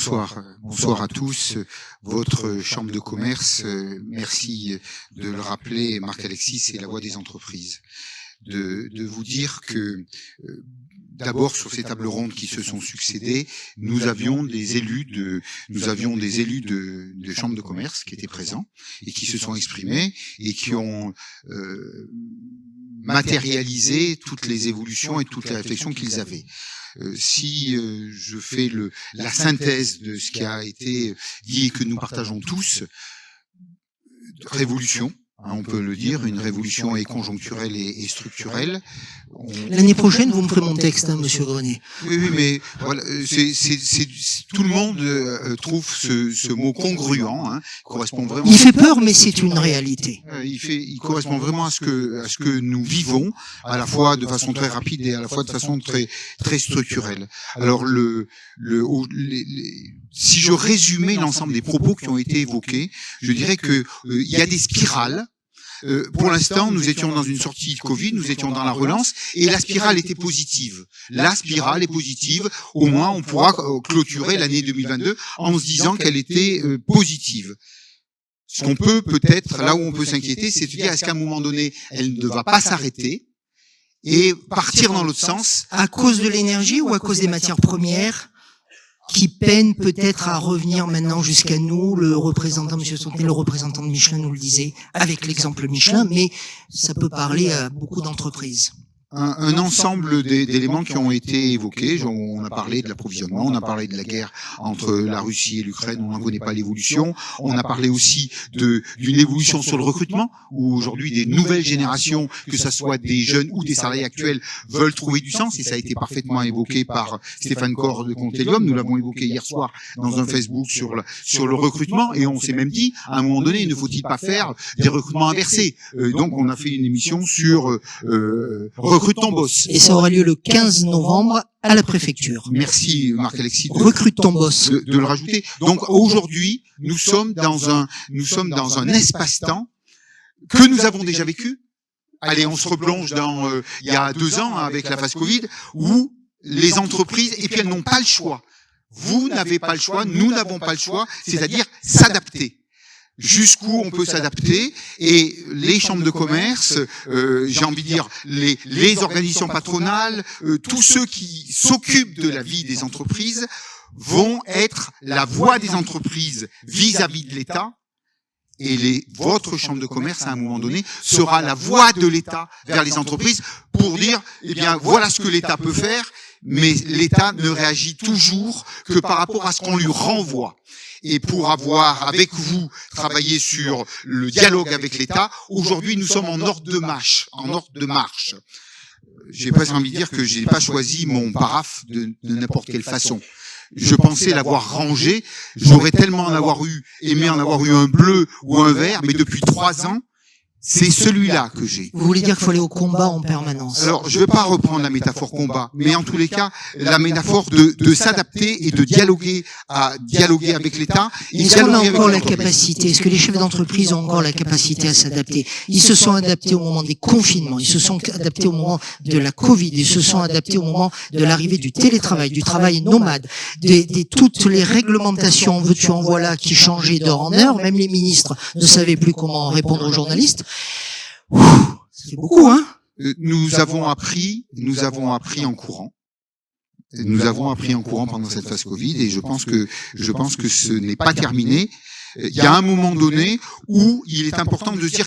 Bonsoir. Bonsoir à tous. Votre chambre de commerce, merci de le rappeler, Marc-Alexis, c'est la voix des entreprises. De vous dire que, d'abord, sur ces tables rondes qui se sont succédées, nous avions des élus de chambres de commerce qui étaient présents et qui se sont exprimés et qui ont matérialisé toutes les évolutions et toutes les réflexions qu'ils avaient. Si je fais la synthèse de ce qui a été dit et que nous partageons tous, révolution, on peut le dire, une révolution est conjoncturelle et structurelle. L'année prochaine, vous me ferez mon texte, Monsieur Grenier. Oui, mais voilà, tout le monde trouve ce mot congruent, correspond vraiment. Il fait peur, mais c'est une réalité. Il correspond vraiment à ce que nous vivons, à la fois de façon très rapide et à la fois de façon très structurelle. Alors si je résumais l'ensemble des propos qui ont été évoqués, je dirais que il y a des spirales. Pour l'instant, nous étions dans une sortie de Covid, nous étions dans la relance, et la spirale était positive. La spirale est positive, au moins on pourra clôturer l'année 2022 en se disant qu'elle était positive. Ce qu'on peut-être, là où on peut s'inquiéter, c'est de se dire, est-ce qu'à un moment donné, elle ne va pas s'arrêter et partir dans l'autre sens? À cause de l'énergie ou à cause des matières premières qui peinent peut-être à revenir maintenant jusqu'à nous? Le représentant, Monsieur Sonnet, le représentant de Michelin nous le disait, avec l'exemple Michelin, mais ça peut parler à beaucoup d'entreprises. Un ensemble d'éléments qui ont été évoqués. On a parlé de l'approvisionnement, on a parlé de la guerre entre la Russie et l'Ukraine, on n'en connaît pas l'évolution. On a parlé aussi d'une évolution sur le recrutement, où aujourd'hui des nouvelles générations, que ce soit des jeunes ou des salariés actuels, veulent trouver du sens, et ça a été parfaitement évoqué par Stéphane Corr de Contellium. Nous l'avons évoqué hier soir dans un Facebook sur le recrutement, et on s'est même dit, à un moment donné, ne faut-il pas faire des recrutements inversés? Donc on a fait une émission sur Recrute ton boss. Et ça aura lieu le 15 novembre à la préfecture. Merci Marc-Alexis Recrute ton boss. De le rajouter. Donc aujourd'hui, nous sommes dans un espace-temps que nous avons déjà vécu. Allez, on se replonge dans il y a 2 ans avec la phase Covid, où les entreprises, et puis elles n'ont pas le choix. Vous n'avez pas le choix, nous n'avons pas le choix, c'est-à-dire s'adapter. Jusqu'où on peut s'adapter, et les chambres de commerce, j'ai envie de dire les organisations patronales, tous ceux qui s'occupent de la vie des entreprises vont être la voix des entreprises vis-à-vis de l'État, et votre chambre de commerce à un moment donné sera la voix de l'État vers les entreprises pour dire, eh bien voilà ce que l'État peut faire, mais l'État ne réagit toujours que par rapport à ce qu'on lui renvoie. Et pour avoir, avec vous, travaillé sur le dialogue avec l'État, aujourd'hui nous sommes en ordre de marche. J'ai presque envie de dire que j'ai pas choisi mon paraphe de n'importe quelle façon. Je pensais l'avoir rangé, j'aurais tellement aimé en avoir eu un bleu ou un vert, mais depuis 3 ans, c'est celui-là que j'ai. Vous voulez dire qu'il faut aller au combat en permanence? Alors, je ne vais pas reprendre la métaphore combat, mais en tous les cas, la métaphore de s'adapter et de dialoguer avec l'État. Est-ce qu'on a encore la capacité? Est-ce que les chefs d'entreprise ont encore la capacité à s'adapter? Ils se sont adaptés au moment des confinements, ils se sont adaptés au moment de la Covid, ils se sont adaptés au moment de l'arrivée du télétravail, du travail nomade, toutes les réglementations, veux-tu en voilà, qui changeaient d'heure en heure. Même les ministres ne savaient plus comment répondre aux journalistes. C'est beaucoup, hein? Nous avons appris en courant. Nous avons appris en courant pendant cette phase Covid, et je pense que ce n'est pas terminé. Il y a un moment donné où il est important de se dire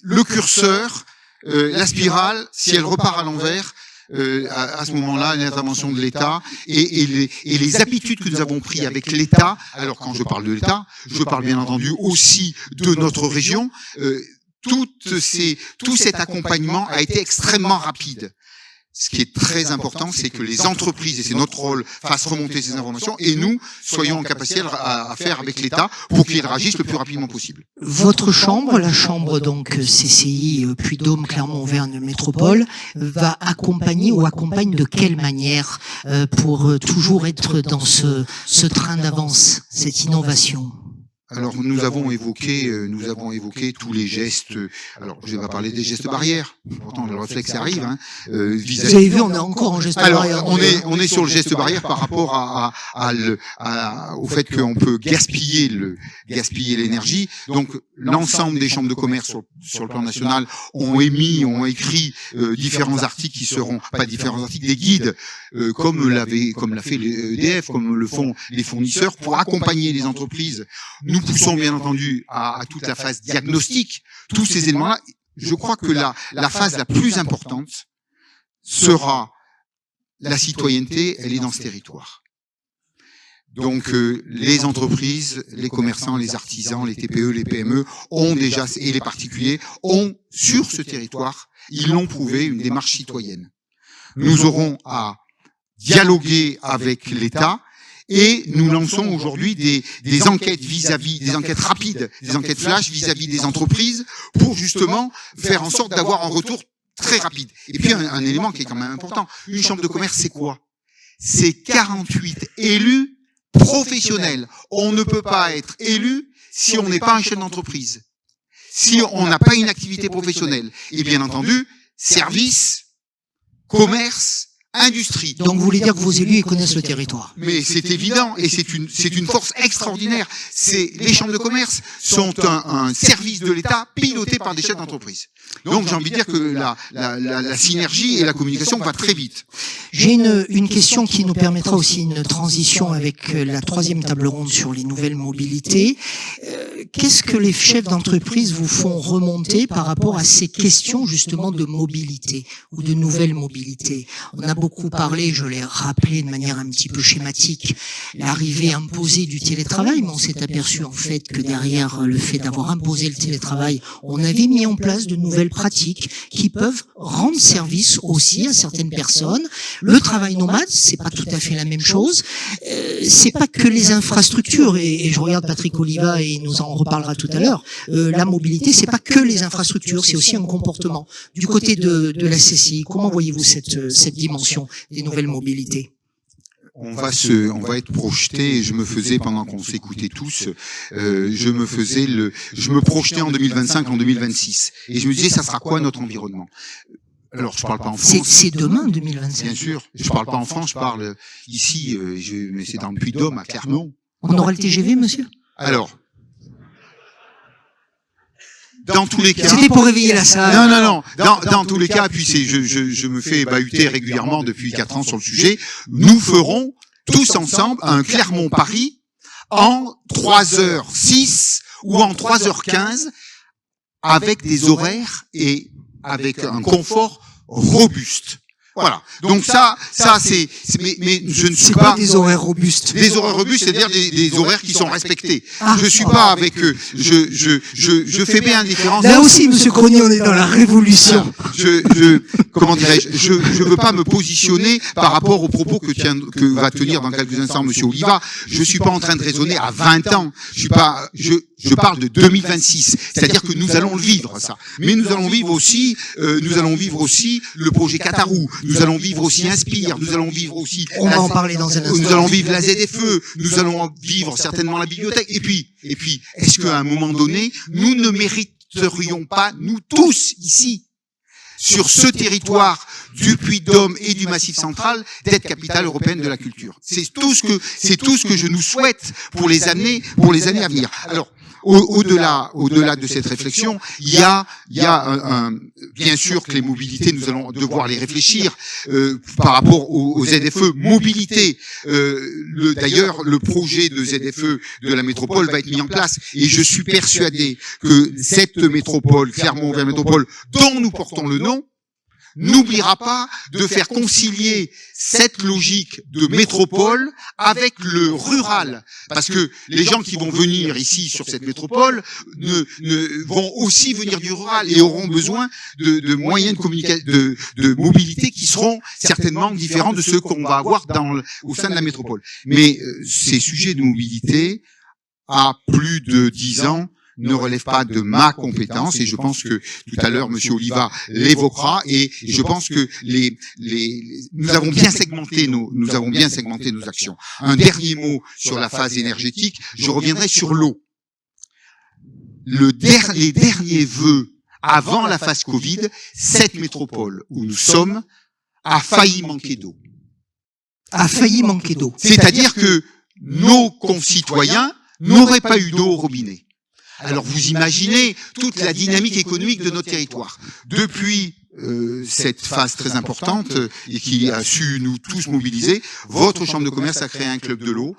le curseur, la spirale, si elle repart à l'envers, à ce moment-là, l'intervention de l'État et les habitudes que nous avons prises avec l'État. Alors quand je parle de l'État, je parle bien entendu aussi de notre région. Tout cet accompagnement a été extrêmement rapide. Ce qui est très important, c'est que les entreprises, et c'est notre rôle, fassent remonter ces informations, et nous soyons en capacité à faire avec l'État pour qu'il réagisse le plus rapidement possible. Votre chambre, la chambre donc CCI Puy-de-Dôme, Clermont-Auvergne Métropole, va accompagner ou accompagne de quelle manière pour toujours être dans ce train d'avance, cette innovation? Alors nous avons évoqué tous les gestes. Alors je vais pas parler des gestes barrières. Pourtant le réflexe arrive. Vous avez vu, on est encore en geste barrière. Alors on est sur le geste barrière par rapport au fait qu'on peut gaspiller l'énergie. Donc l'ensemble des chambres de commerce sur le plan national ont écrit différents articles qui seront pas différents articles, des guides comme l'a fait l'EDF, comme le font les fournisseurs pour accompagner les entreprises. Nous poussons bien entendu à toute la phase diagnostique, tous ces éléments-là. Je crois que la phase la plus importante sera la citoyenneté, elle est dans ce territoire. Donc les entreprises, les commerçants, les artisans, les TPE, les PME ont déjà, et les particuliers, ont sur ce territoire, ils l'ont prouvé, une démarche citoyenne. Nous aurons à dialoguer avec l'État. Et nous lançons aujourd'hui des enquêtes des enquêtes rapides, des enquêtes flash vis-à-vis des entreprises pour justement faire en sorte d'avoir un retour très rapide. Et puis un élément qui est quand même important, une chambre de commerce, c'est quoi? C'est 48 élus professionnels. On ne peut pas être élu si on n'est pas un chef d'entreprise, si on n'a pas une activité professionnelle. Et bien entendu, service, commerce, industrie. Donc vous voulez dire que vos élus ils connaissent le territoire. Mais c'est évident et c'est une force extraordinaire. Les chambres de commerce sont un service de l'État piloté par des chefs d'entreprise. Donc j'ai envie de dire que la synergie et la communication va très vite. J'ai une question qui nous permettra aussi une transition avec la troisième table ronde sur les nouvelles mobilités. Qu'est-ce que les chefs d'entreprise vous font remonter par rapport à ces questions justement de mobilité ou de nouvelles mobilités? On a beaucoup parlé, je l'ai rappelé de manière un petit peu schématique, l'arrivée imposée du télétravail, mais on s'est aperçu en fait que derrière le fait d'avoir imposé le télétravail, on avait mis en place de nouvelles pratiques qui peuvent rendre service aussi à certaines personnes. Le travail nomade, c'est pas tout à fait la même chose. C'est pas que les infrastructures, et je regarde Patrick Oliva et il nous en reparlera tout à l'heure. La mobilité, c'est pas que les infrastructures, c'est aussi un comportement. Du côté de la CCI, comment voyez-vous cette dimension des nouvelles mobilités? On va être projeté. Je me faisais, pendant qu'on s'écoutait tous, je me projetais en 2025, en 2026, et je me disais, ça sera quoi notre environnement? Alors, je parle pas en France. C'est demain, 2025. Bien sûr. Je parle pas en France, je parle ici, mais c'est dans le Puy-de-Dôme, à Clermont. On aura le TGV, monsieur? Alors, dans tous les cas. C'était pour réveiller la salle. Non. Dans tous les cas, puis je me fais bahuter régulièrement depuis 4 ans sur le sujet. Nous ferons tous ensemble un Clermont-Paris en 3h06 ou en 3h15 avec des horaires et avec un confort robuste. Voilà. Donc ça c'est mais je ne suis pas des horaires robustes. Des horaires robustes, c'est-à-dire des horaires qui sont respectés. Je suis pas avec je fais bien la différence. Là aussi, monsieur Cronier, on est dans la révolution. Comment dirais-je, je veux pas me positionner par rapport aux propos que va tenir dans quelques instants monsieur Oliva. Je suis pas en train de raisonner à 20 ans. Je parle de 2026. C'est-à-dire que nous allons le vivre, ça. Mais nous allons vivre aussi le projet Qatarou. Nous allons vivre aussi Inspire, nous allons vivre aussi... On va en parler dans un instant. Nous allons vivre la ZFE, nous allons vivre certainement la bibliothèque. Et puis, est-ce qu'à un moment donné, nous ne mériterions pas, nous tous ici, sur ce territoire du Puy-de-Dôme et du Massif central, d'être capitale européenne de la culture? C'est tout ce que je nous souhaite pour les années à venir. Alors, au-delà de cette réflexion, il y a bien sûr que les mobilités, nous allons devoir les réfléchir par rapport aux ZFE mobilité. D'ailleurs, le projet de ZFE de la métropole va être mis en place, et je suis persuadé que cette métropole, Clermont-Auvergne Métropole, dont nous portons le nom, n'oubliera pas de faire concilier cette logique de métropole avec le rural, parce que les gens qui vont venir ici sur cette métropole vont aussi venir du rural et auront besoin de moyens de communication, de mobilité qui seront certainement différents de ceux qu'on va avoir au sein de la métropole. Mais ces sujets de mobilité, à plus de 10 ans, ne relève pas de ma compétence, et je pense que tout à l'heure monsieur Oliva l'évoquera, et je pense que nous avons bien segmenté nos actions. Un dernier mot sur la phase énergétique, je reviendrai sur l'eau. les derniers vœux avant la phase Covid, cette métropole où nous sommes a failli manquer d'eau. C'est-à-dire que nos concitoyens n'auraient pas eu d'eau au robinet. Alors vous imaginez toute la dynamique économique de notre territoire. Depuis cette phase très importante et qui a su nous tous mobiliser, votre chambre de commerce a créé un club de l'eau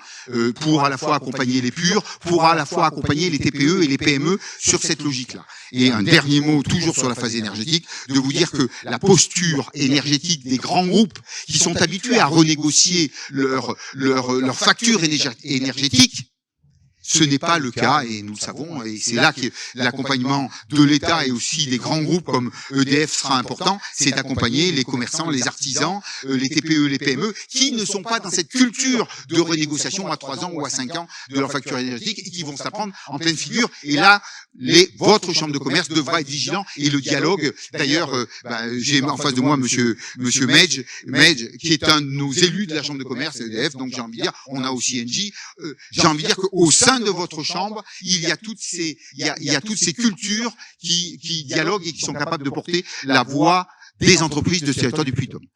pour à la fois accompagner les purs, pour à la fois accompagner les TPE et les PME sur cette logique-là. Et un dernier mot, toujours sur la phase énergétique, de vous dire que la posture énergétique des grands groupes qui sont habitués à renégocier leur facture énergétique, ce n'est pas le cas, et nous le savons, et c'est là que l'accompagnement de l'État et aussi des grands groupes comme EDF sera important, c'est d'accompagner les commerçants, les artisans, les TPE, les PME, qui ne sont pas dans cette culture de renégociation à 3 ans ou à 5 ans de leur facture énergétique et qui vont se la prendre en pleine figure. Et là, votre chambre de commerce devra être vigilant, et le dialogue, d'ailleurs, j'ai en face de moi monsieur Medj, qui est un de nos élus de la chambre de commerce EDF, donc j'ai envie de dire, on a aussi NJ, j'ai envie de dire qu'au sein de votre chambre, il y a toutes ces cultures qui dialoguent et qui sont capables de porter la voix des entreprises de ce territoire du Puy-de-Dôme.